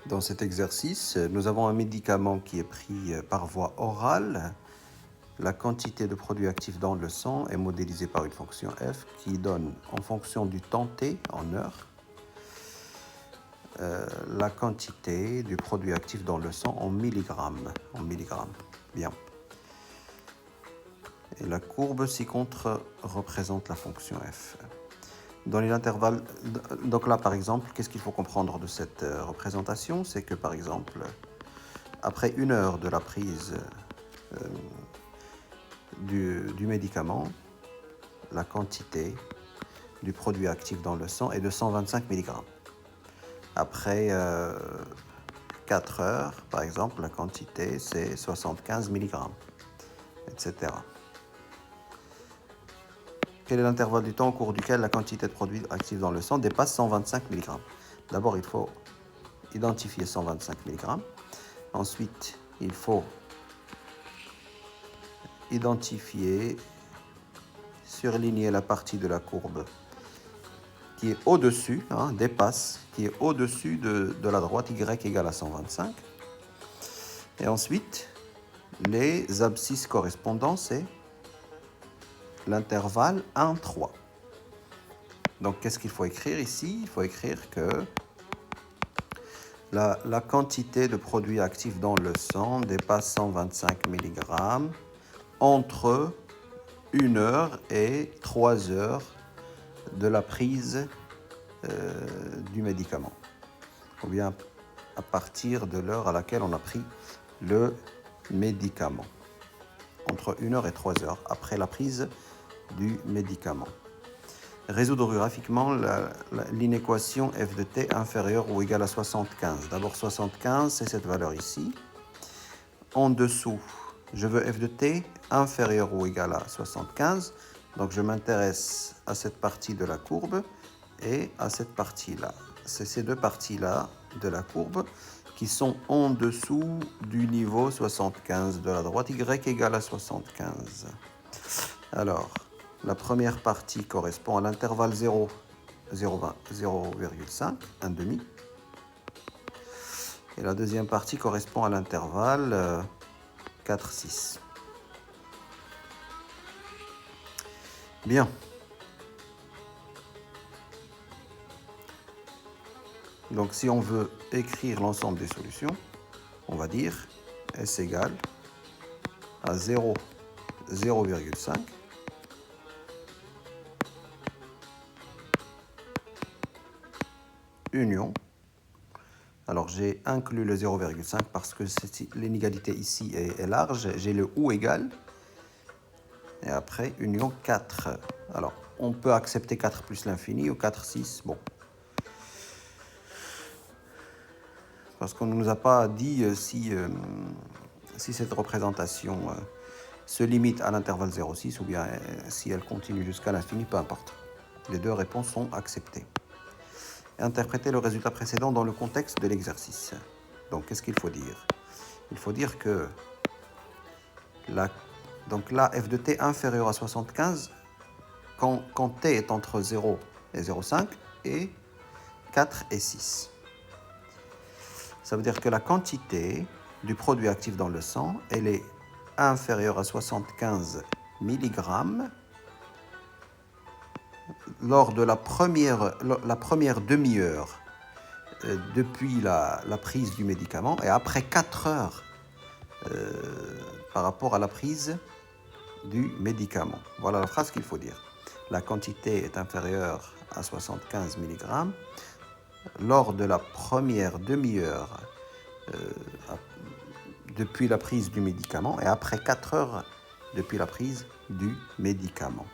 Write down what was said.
Dans cet exercice, nous avons un médicament qui est pris par voie orale. La quantité de produit actif dans le sang est modélisée par une fonction f qui donne, en fonction du temps t en heures, la quantité du produit actif dans le sang en milligrammes. Bien. Et la courbe ci-contre représente la fonction f. Dans les intervalles, donc là par exemple, qu'est-ce qu'il faut comprendre de cette représentation? C'est que par exemple, après 1 heure de la prise du médicament, la quantité du produit actif dans le sang est de 125 mg. Après 4 heures, par exemple, la quantité c'est 75 mg, etc. Quel est l'intervalle du temps au cours duquel la quantité de produit actif dans le sang dépasse 125 mg? D'abord, il faut identifier 125 mg. Ensuite, il faut identifier, surligner la partie de la courbe qui est au-dessus, dépasse, qui est au-dessus de la droite y égale à 125. Et ensuite, les abscisses correspondants, c'est l'intervalle 1, 3. Donc, qu'est-ce qu'il faut écrire ici? Il faut écrire que la quantité de produit actif dans le sang dépasse 125 mg entre 1 heure et 3 heures de la prise du médicament, ou bien à partir de l'heure à laquelle on a pris le médicament, entre 1 heure et 3 heures après la prise du médicament. Résoudre graphiquement l'inéquation f de t inférieure ou égale à 75. D'abord 75, c'est cette valeur ici. En dessous, je veux f de t inférieur ou égal à 75. Donc je m'intéresse à cette partie de la courbe et à cette partie-là. C'est ces deux parties-là de la courbe qui sont en dessous du niveau 75 de la droite y égale à 75. Alors, la première partie correspond à l'intervalle 0, 0,5, 1,5. Et la deuxième partie correspond à l'intervalle 4, 6. Bien. Donc, si on veut écrire l'ensemble des solutions, on va dire S égale à 0, 0,5 union. Alors, j'ai inclus le 0,5 parce que l'inégalité ici est large. J'ai le ou égal. Et après, union 4. Alors, on peut accepter 4 plus l'infini ou 4, 6. Bon. Parce qu'on ne nous a pas dit si cette représentation se limite à l'intervalle 0,6 ou bien si elle continue jusqu'à l'infini, peu importe. Les deux réponses sont acceptées. Interpréter le résultat précédent dans le contexte de l'exercice. Donc, qu'est-ce qu'il faut dire? Il faut dire que donc là, f de t inférieur à 75, quand t est entre 0 et 0,5 et 4 et 6. Ça veut dire que la quantité du produit actif dans le sang, elle est inférieure à 75 mg lors de la première demi-heure depuis la prise du médicament et après 4 heures par rapport à la prise du médicament. Voilà la phrase qu'il faut dire. La quantité est inférieure à 75 mg lors de la première demi-heure depuis la prise du médicament et après 4 heures depuis la prise du médicament.